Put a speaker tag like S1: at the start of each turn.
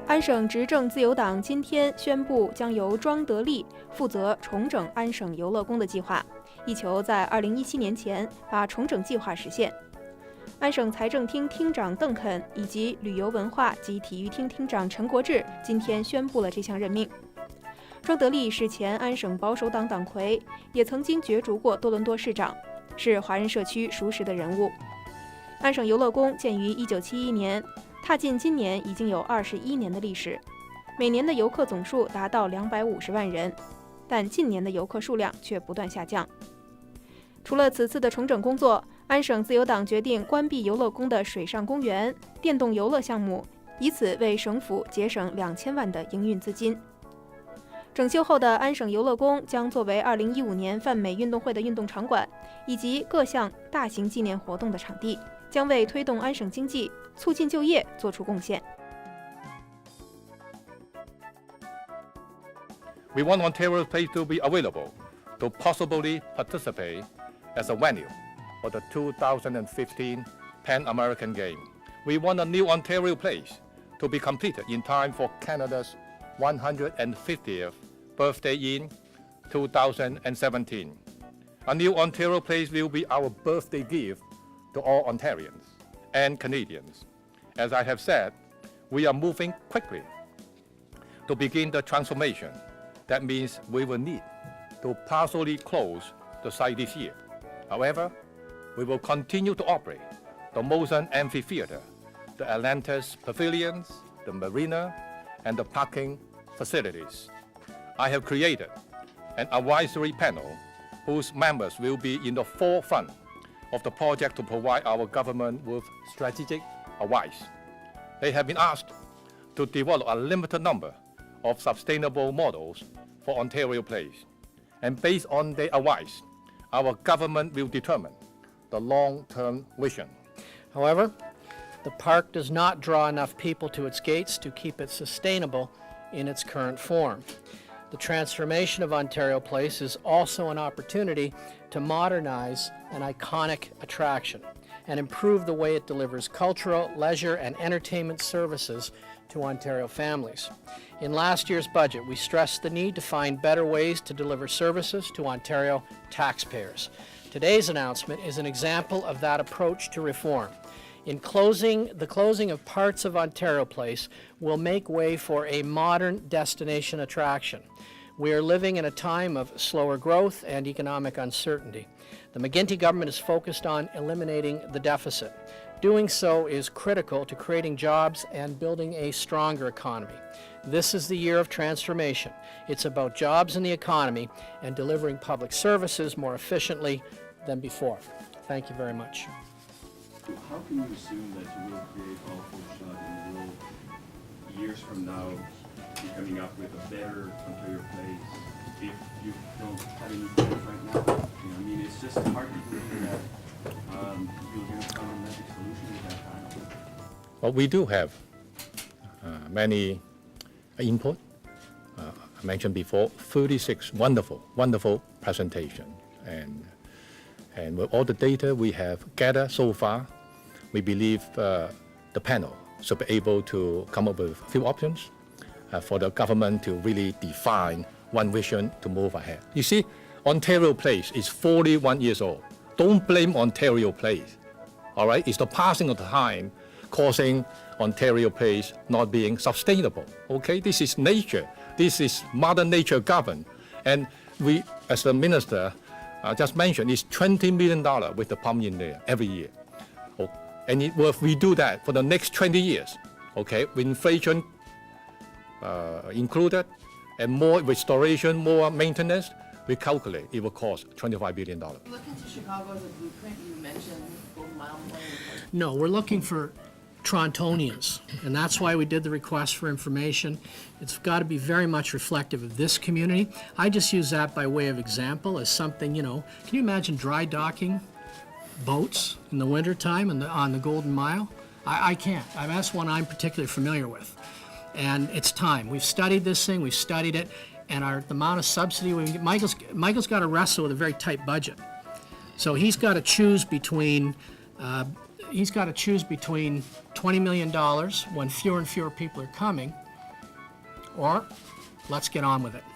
S1: 安省执政自由党今天宣布，将由庄德利负责重整安省游乐宫的计划，力求在2017年前把重整计划实现。安省财政厅厅长邓肯以及旅游文化及体育厅厅长陈国志今天宣布了这项任命。庄德利是前安省保守党党魁，也曾经角逐过多伦多市长，是华人社区熟识的人物。安省游乐宫建于1971年，踏进今年已经有21年的历史，每年的游客总数达到250万人，但近年的游客数量却不断下降。除了此次的重整工作，安省自由党决定关闭游乐宫的水上公园、电动游乐项目，以此为省府节省2000万的营运资金。整修后的安省游乐宫将作为2015年泛美运动会的运动场馆以及各项大型纪念活动的场地，将为推动安省经济、促进就业做出贡献。
S2: We want Ontario Place to be available to possibly participate as a venue for the 2015 Pan American Game. We want a new Ontario Place to be completed in time for Canada's 150th birthday in 2017. A new Ontario Place will be our birthday gift to all Ontarians and Canadians. As I have said, we are moving quickly to begin the transformation. That means we will need to partially close the site this year. However, we will continue to operate the Mosen Amphitheater, the Atlantis Pavilions, the Marina, and the parking facilities. I have created an advisory panel whose members will be in the forefront of the project to provide our government with strategic advice. They have been asked to develop a limited number of sustainable models for Ontario Place. And based on their advice, our government will determine the long-term vision.
S3: However, the park does not draw enough people to its gates to keep it sustainable in its current form. The transformation of Ontario Place is also an opportunity to modernize an iconic attraction and improve the way it delivers cultural, leisure, and entertainment services to Ontario families. In last year's budget, we stressed the need to find better ways to deliver services to Ontario taxpayers. Today's announcement is an example of that approach to reform. The closing of parts of Ontario Place will make way for a modern destination attraction. We are living in a time of slower growth and economic uncertainty. The McGuinty government is focused on eliminating the deficit. Doing so is critical to creating jobs and building a stronger economy. This is the year of transformation. It's about jobs in the economy and delivering public services more efficiently than before. Thank you very much.
S4: How can you assume that you will create all shot and you will, years from now, be coming up with a better Ontario Place if you don't have any plans right now? I mean, it's just hard to believe that you're going to find a magic solution at that time.
S2: Well, we do have many input. I mentioned before, 36 wonderful presentations. And with all the data we have gathered so far, we believe the panel should be able to come up with a few options for the government to really define one vision to move ahead. You see, Ontario Place is 41 years old. Don't blame Ontario Place, all right? It's the passing of the time causing Ontario Place not being sustainable, okay? This is nature. This is Mother Nature governed. And we, as the minister just mentioned, it's $20 million with the pump in there every year. Oh, and if we do that for the next 20 years, okay, with inflation included, and more restoration, more maintenance, we calculate it will cost $25 billion.
S5: Looking to Chicago as a blueprint, you mentioned Golden Mile.
S3: No, we're looking for Torontonians, and that's why we did the request for information. It's got to be very much reflective of this community. I just use that by way of example as something, you know, can you imagine dry docking boats in the wintertime on the Golden Mile? I can't. That's one I'm particularly familiar with. And it's time. We've studied this thing, we've studied it, and the amount of subsidy we get, Michael's got to wrestle with a very tight budget. So he's got to choose between $20 million when fewer and fewer people are coming, or let's get on with it.